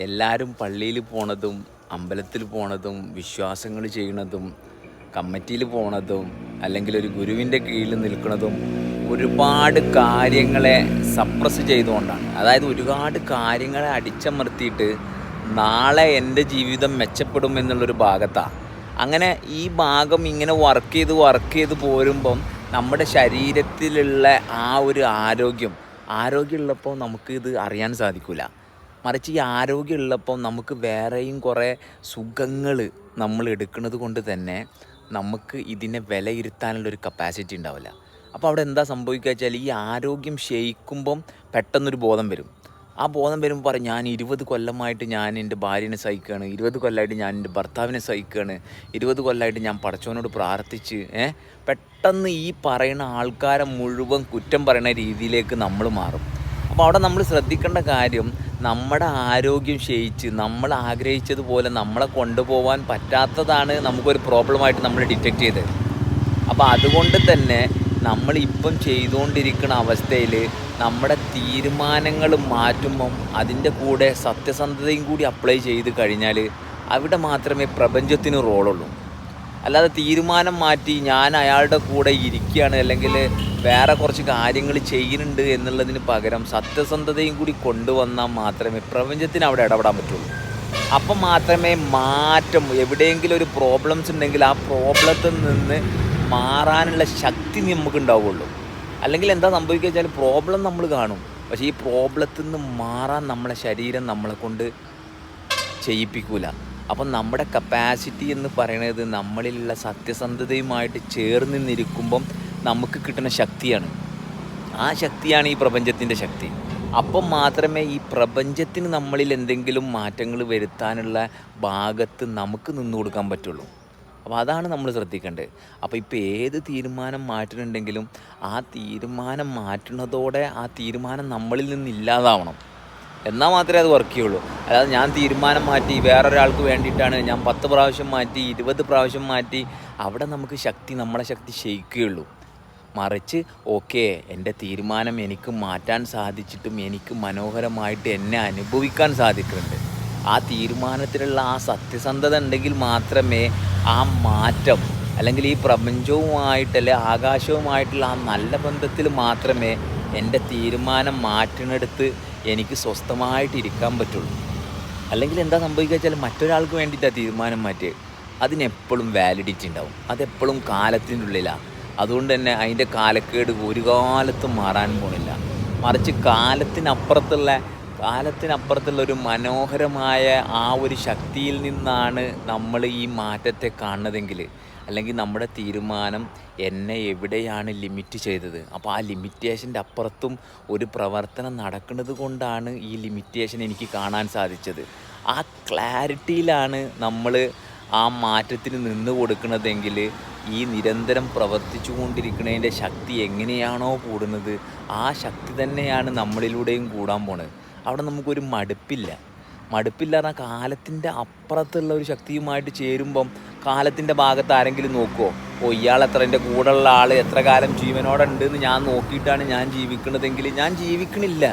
എല്ലാവരും പള്ളിയിൽ പോണതും അമ്പലത്തിൽ പോണതും വിശ്വാസങ്ങൾ ചെയ്യണതും കമ്മിറ്റിയിൽ പോണതും അല്ലെങ്കിൽ ഒരു ഗുരുവിൻ്റെ കീഴിൽ നിൽക്കുന്നതും ഒരുപാട് കാര്യങ്ങളെ സപ്രസ് ചെയ്തുകൊണ്ടാണ്. അതായത് ഒരുപാട് കാര്യങ്ങളെ അടിച്ചമർത്തിയിട്ട് നാളെ എൻ്റെ ജീവിതം മെച്ചപ്പെടും എന്നുള്ളൊരു ഭാഗത്താണ്. അങ്ങനെ ഈ ഭാഗം ഇങ്ങനെ വർക്ക് ചെയ്ത് പോരുമ്പം നമ്മുടെ ശരീരത്തിലുള്ള ആ ഒരു ആരോഗ്യമുള്ളപ്പോൾ നമുക്ക് ഇത് അറിയാൻ സാധിക്കില്ല. മറിച്ച് ഈ ആരോഗ്യമുള്ളപ്പോൾ നമുക്ക് വേറെയും കുറേ സുഖങ്ങൾ നമ്മൾ എടുക്കുന്നത് കൊണ്ട് തന്നെ നമുക്ക് ഇതിനെ വിലയിരുത്താനുള്ളൊരു കപ്പാസിറ്റി ഉണ്ടാവില്ല. അപ്പോൾ അവിടെ എന്താ സംഭവിക്കുക വെച്ചാൽ ഈ ആരോഗ്യം ക്ഷയിക്കുമ്പം പെട്ടെന്നൊരു ബോധം വരും. ആ ബോധം വരുമ്പോൾ പറയും, ഞാൻ 20 കൊല്ലമായിട്ട് ഞാൻ എൻ്റെ ഭാര്യനെ സഹിക്കുകയാണ്, 20 കൊല്ലമായിട്ട് ഞാൻ എൻ്റെ ഭർത്താവിനെ സഹിക്കുകയാണ്, 20 കൊല്ലമായിട്ട് ഞാൻ പടച്ചവനോട് പ്രാർത്ഥിച്ച് പെട്ടെന്ന് ഈ പറയുന്ന ആൾക്കാരെ മുഴുവൻ കുറ്റം പറയുന്ന രീതിയിലേക്ക് നമ്മൾ മാറും. അപ്പോൾ അവിടെ നമ്മൾ ശ്രദ്ധിക്കേണ്ട കാര്യം, നമ്മുടെ ആരോഗ്യം ക്ഷയിച്ച് നമ്മൾ ആഗ്രഹിച്ചതുപോലെ നമ്മളെ കൊണ്ടുപോകാൻ പറ്റാത്തതാണ് നമുക്കൊരു പ്രോബ്ലമായിട്ട് നമ്മൾ ഡിറ്റക്റ്റ് ചെയ്തത്. അപ്പോൾ അതുകൊണ്ട് തന്നെ നമ്മളിപ്പം ചെയ്തുകൊണ്ടിരിക്കുന്ന അവസ്ഥയിൽ നമ്മുടെ തീരുമാനങ്ങൾ മാറ്റുമ്പം അതിൻ്റെ കൂടെ സത്യസന്ധതയും കൂടി അപ്ലൈ ചെയ്ത് കഴിഞ്ഞാൽ അവിടെ മാത്രമേ പ്രപഞ്ചത്തിന് റോളുള്ളൂ. അല്ലാതെ തീരുമാനം മാറ്റി ഞാൻ അയാളുടെ കൂടെ ഇരിക്കുകയാണ് അല്ലെങ്കിൽ വേറെ കുറച്ച് കാര്യങ്ങൾ ചെയ്യുന്നുണ്ട് എന്നുള്ളതിന് പകരം സത്യസന്ധതയും കൂടി കൊണ്ടുവന്നാൽ മാത്രമേ പ്രപഞ്ചത്തിന് അവിടെ ഇടപെടാൻ പറ്റുള്ളൂ. അപ്പം മാത്രമേ മാറ്റം, എവിടെയെങ്കിലും ഒരു പ്രോബ്ലംസ് ഉണ്ടെങ്കിൽ ആ പ്രോബ്ലത്തിൽ നിന്ന് മാറാനുള്ള ശക്തി നമുക്ക് ഉണ്ടാവുള്ളൂ. അല്ലെങ്കിൽ എന്താ സംഭവിക്കുക വെച്ചാൽ പ്രോബ്ലം നമ്മൾ കാണും, പക്ഷേ ഈ പ്രോബ്ലത്തിൽ നിന്ന് മാറാൻ നമ്മളെ ശരീരം നമ്മളെ കൊണ്ട് ചെയ്യിപ്പിക്കൂല. അപ്പം നമ്മുടെ കപ്പാസിറ്റി എന്ന് പറയുന്നത് നമ്മളിലുള്ള സത്യസന്ധതയുമായിട്ട് ചേർന്ന് നിന്നിരിക്കുമ്പം നമുക്ക് കിട്ടുന്ന ശക്തിയാണ്. ആ ശക്തിയാണ് ഈ പ്രപഞ്ചത്തിൻ്റെ ശക്തി. അപ്പം മാത്രമേ ഈ പ്രപഞ്ചത്തിന് നമ്മളിൽ എന്തെങ്കിലും മാറ്റങ്ങൾ വരുത്താനുള്ള ഭാഗത്ത് നമുക്ക് നിന്നു കൊടുക്കാൻ പറ്റുള്ളൂ. അപ്പോൾ അതാണ് നമ്മൾ ശ്രദ്ധിക്കേണ്ടത്. അപ്പോൾ ഇപ്പോൾ ഏത് തീരുമാനം മാറ്റുന്നുണ്ടെങ്കിലും ആ തീരുമാനം മാറ്റുന്നതോടെ ആ തീരുമാനം നമ്മളിൽ നിന്ന് ഇല്ലാതാവണം. എന്നാൽ മാത്രമേ അത് വർക്ക് ചെയ്യുള്ളൂ. അതായത് ഞാൻ തീരുമാനം മാറ്റി വേറൊരാൾക്ക് വേണ്ടിയിട്ടാണ് ഞാൻ 10 പ്രാവശ്യം മാറ്റി 20 പ്രാവശ്യം മാറ്റി, അവിടെ നമുക്ക് നമ്മളെ ശക്തി ക്ഷയിക്കുകയുള്ളൂ. മറിച്ച് ഓക്കെ, എൻ്റെ തീരുമാനം എനിക്ക് മാറ്റാൻ സാധിച്ചിട്ടും എനിക്ക് മനോഹരമായിട്ട് എന്നെ അനുഭവിക്കാൻ സാധിക്കുന്നുണ്ട്. ആ തീരുമാനത്തിലുള്ള ആ സത്യസന്ധത ഉണ്ടെങ്കിൽ മാത്രമേ ആ മാറ്റം, അല്ലെങ്കിൽ ഈ പ്രപഞ്ചവുമായിട്ടല്ലേ ആകാശവുമായിട്ടുള്ള ആ നല്ല ബന്ധത്തിൽ മാത്രമേ എൻ്റെ തീരുമാനം മാറ്റുന്നിടത്ത് എനിക്ക് സ്വസ്ഥമായിട്ടിരിക്കാൻ പറ്റുള്ളൂ. അല്ലെങ്കിൽ എന്താ സംഭവിക്കുക വെച്ചാൽ മറ്റൊരാൾക്ക് വേണ്ടിയിട്ടാണ് തീരുമാനം മാറ്റിയത്, അതിനെപ്പോഴും വാലിഡിറ്റി ഉണ്ടാവും, അതെപ്പോഴും കാലത്തിൻ്റെ ഉള്ളിലാണ്. അതുകൊണ്ട് തന്നെ അതിൻ്റെ കാലക്കേട് ഒരു കാലത്തും മാറാൻ പോണില്ല. മറിച്ച് കാലത്തിനപ്പുറത്തുള്ള ഒരു മനോഹരമായ ആ ഒരു ശക്തിയിൽ നിന്നാണ് നമ്മൾ ഈ മാറ്റത്തെ കാണുന്നതെങ്കിൽ, അല്ലെങ്കിൽ നമ്മുടെ തീരുമാനം എന്നെ എവിടെയാണ് ലിമിറ്റ് ചെയ്തത്, അപ്പോൾ ആ ലിമിറ്റേഷൻ്റെ അപ്പുറത്തും ഒരു പ്രവർത്തനം നടക്കുന്നത് കൊണ്ടാണ് ഈ ലിമിറ്റേഷൻ എനിക്ക് കാണാൻ സാധിച്ചത്. ആ ക്ലാരിറ്റിയിലാണ് നമ്മൾ ആ മാറ്റത്തിന് നിന്ന് കൊടുക്കുന്നതെങ്കിൽ ഈ നിരന്തരം പ്രവർത്തിച്ചു കൊണ്ടിരിക്കുന്നതിൻ്റെ ശക്തി എങ്ങനെയാണോ കൂടുന്നത്, ആ ശക്തി തന്നെയാണ് നമ്മളിലൂടെയും കൂടാൻ പോണത്. അവിടെ നമുക്കൊരു മടുപ്പില്ല പറഞ്ഞാൽ കാലത്തിൻ്റെ അപ്പുറത്തുള്ള ഒരു ശക്തിയുമായിട്ട് ചേരുമ്പം കാലത്തിൻ്റെ ഭാഗത്ത് ആരെങ്കിലും നോക്കുമോ? ഇയാൾ എത്ര, എൻ്റെ കൂടെയുള്ള ആൾ എത്ര കാലം ജീവനോടെ ഉണ്ടെന്ന് ഞാൻ നോക്കിയിട്ടാണ് ഞാൻ ജീവിക്കുന്നതെങ്കിൽ ഞാൻ ജീവിക്കണില്ല.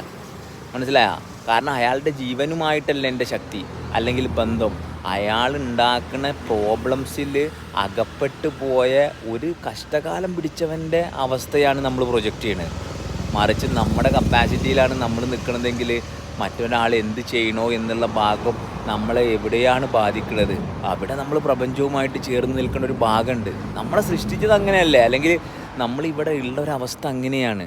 മനസ്സിലായോ? കാരണം അയാളുടെ ജീവനുമായിട്ടല്ല എൻ്റെ ശക്തി അല്ലെങ്കിൽ ബന്ധം. അയാൾ ഉണ്ടാക്കുന്ന പ്രോബ്ലംസിൽ അകപ്പെട്ടു പോയ ഒരു കഷ്ടകാലം പിടിച്ചവൻ്റെ അവസ്ഥയാണ് നമ്മൾ പ്രൊജക്റ്റ് ചെയ്യുന്നത്. മറിച്ച് നമ്മുടെ കപ്പാസിറ്റിയിലാണ് നമ്മൾ നിൽക്കുന്നതെങ്കിൽ മറ്റൊരാൾ എന്ത് ചെയ്യണോ എന്നുള്ള ഭാഗം നമ്മളെ എവിടെയാണ് ബാധിക്കുന്നത്, അവിടെ നമ്മൾ പ്രപഞ്ചവുമായിട്ട് ചേർന്ന് നിൽക്കുന്ന ഒരു ഭാഗമുണ്ട്. നമ്മളെ സൃഷ്ടിച്ചത് അങ്ങനെയല്ലേ, അല്ലെങ്കിൽ നമ്മളിവിടെ ഉള്ളൊരവസ്ഥ അങ്ങനെയാണ്.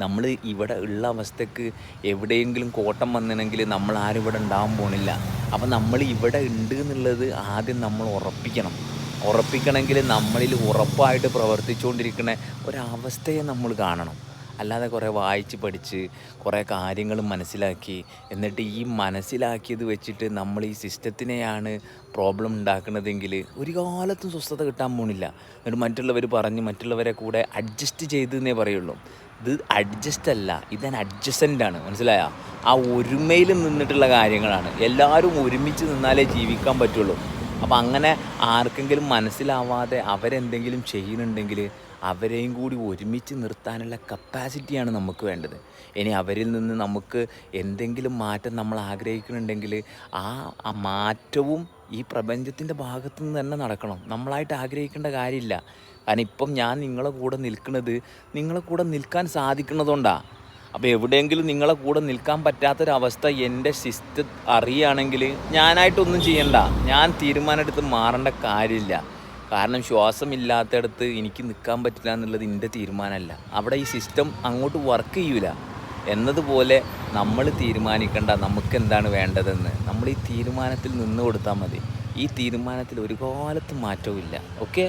നമ്മൾ ഇവിടെ ഉള്ള അവസ്ഥയ്ക്ക് എവിടെയെങ്കിലും കോട്ടം വന്നിനെങ്കിൽ നമ്മൾ ആരും ഇവിടെ ഉണ്ടാകാൻ പോണില്ല. അപ്പം നമ്മൾ ഇവിടെ ഉണ്ട് എന്നുള്ളത് ആദ്യം നമ്മൾ ഉറപ്പിക്കണമെങ്കിൽ നമ്മളിൽ ഉറപ്പായിട്ട് പ്രവർത്തിച്ചുകൊണ്ടിരിക്കുന്ന ഒരവസ്ഥയെ നമ്മൾ കാണണം. അല്ലാതെ കുറേ വായിച്ച് പഠിച്ച് കുറേ കാര്യങ്ങൾ മനസ്സിലാക്കി എന്നിട്ട് ഈ മനസ്സിലാക്കിയത് വെച്ചിട്ട് നമ്മൾ ഈ സിസ്റ്റത്തിനെയാണ് പ്രോബ്ലം ഉണ്ടാക്കുന്നതെങ്കിൽ ഒരു കാലത്തും സ്വസ്ഥത കിട്ടാൻ പോണില്ല. എന്നിട്ട് മറ്റുള്ളവർ പറഞ്ഞ് മറ്റുള്ളവരെ കൂടെ അഡ്ജസ്റ്റ് ചെയ്തെന്നേ പറയുള്ളൂ. ഇത് അഡ്ജസ്റ്റ് അല്ല, ഇതന്നെ അഡ്ജസ്റ്റൻ്റാണ്. മനസ്സിലായോ? ആ ഒരുമയിൽ നിന്നിട്ടുള്ള കാര്യങ്ങളാണ്. എല്ലാവരും ഒരുമിച്ച് നിന്നാലേ ജീവിക്കാൻ പറ്റുള്ളൂ. അപ്പോൾ അങ്ങനെ ആർക്കെങ്കിലും മനസ്സിലാവാതെ അവരെന്തെങ്കിലും ചെയ്യുന്നുണ്ടെങ്കിൽ അവരെയും കൂടി ഒരുമിച്ച് നിർത്താനുള്ള കപ്പാസിറ്റിയാണ് നമുക്ക് വേണ്ടത്. ഇനി അവരിൽ നിന്ന് നമുക്ക് എന്തെങ്കിലും മാറ്റം നമ്മൾ ആഗ്രഹിക്കുന്നുണ്ടെങ്കിൽ ആ മാറ്റവും ഈ പ്രപഞ്ചത്തിൻ്റെ ഭാഗത്തു നിന്ന് തന്നെ നടക്കണം. നമ്മളായിട്ട് ആഗ്രഹിക്കേണ്ട കാര്യമില്ല. കാരണം ഇപ്പം ഞാൻ നിങ്ങളെ കൂടെ നിൽക്കുന്നത് നിങ്ങളെ കൂടെ നിൽക്കാൻ സാധിക്കുന്നതുകൊണ്ടാണ്. അപ്പോൾ എവിടെയെങ്കിലും നിങ്ങളെ കൂടെ നിൽക്കാൻ പറ്റാത്തൊരവസ്ഥ എൻ്റെ സിസ്റ്റം അറിയുകയാണെങ്കിൽ ഞാനായിട്ടൊന്നും ചെയ്യണ്ട, ഞാൻ തീരുമാനമെടുത്ത് മാറേണ്ട കാര്യമില്ല. കാരണം ശ്വാസമില്ലാത്തടത്ത് എനിക്ക് നിൽക്കാൻ പറ്റില്ല എന്നുള്ളത് എൻ്റെ തീരുമാനമല്ല. അവിടെ ഈ സിസ്റ്റം അങ്ങോട്ട് വർക്ക് ചെയ്യൂല എന്നതുപോലെ നമ്മൾ തീരുമാനിക്കേണ്ട നമുക്ക് എന്താണ് വേണ്ടതെന്ന്. നമ്മൾ ഈ തീരുമാനത്തിൽ നിന്ന് കൊടുത്താൽ മതി. ഈ തീരുമാനത്തിൽ ഒരു കാലത്തും മാറ്റവും ഇല്ല. ഓക്കെ.